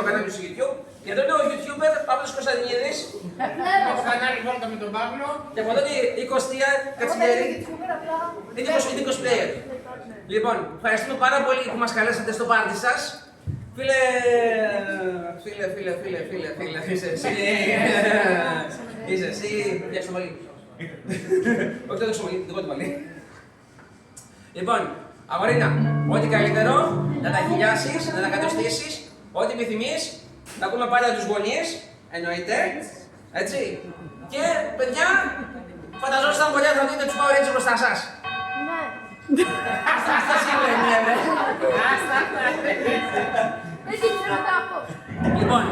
το κανάλι του YouTube. Και εδώ είναι ο YouTuber Παύλος Κωνσταντινίδης. Το κανάλι Βόλτα με τον Παύλο. Και από εδώ η Κωστία Κατσιμέρη. Είναι cosplayer. Λοιπόν, ευχαριστούμε πάρα πολύ που μας καλέσατε στο πάρτι σας. Φίλε, είσαι εσύ, φτιάξε το μαλλί. Όχι, δεν το ξομαλί, δικό του μαλλί. Λοιπόν, αγορίνα, ό,τι καλύτερο, να τα χιλιάσεις, να τα κατοστήσεις, ό,τι επιθυμείς, να ακούμε πάντα τους γονείς, εννοείται, έτσι. Και, παιδιά, φανταζόσασταν πολύ θα δείτε τους Power Rangers μπροστά σας. Ναι. Αυτά σημαίνει, ρε. Δεν ξέρω να πω. Λοιπόν,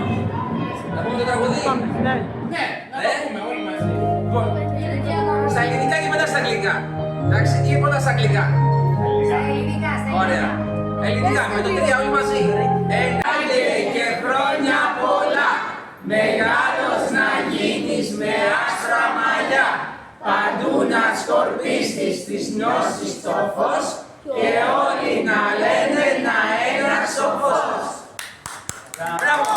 να πούμε το τραγουδί. Ναι, να το πούμε όλοι μαζί. Λοιπόν, στα ελληνικά και μετά στα αγγλικά. Εντάξει, ή πρώτα στα αγγλικά. Ωραία. Ελληνικά, με το τρία όλοι μαζί. Ενάτε και χρόνια πολλά, μεγάλος να γίνεις με άσπρα μαλλιά. Παντού να σκορπίστης της γνώσης το φως και όλοι να λένε να ένας ο φως. Μπράβο!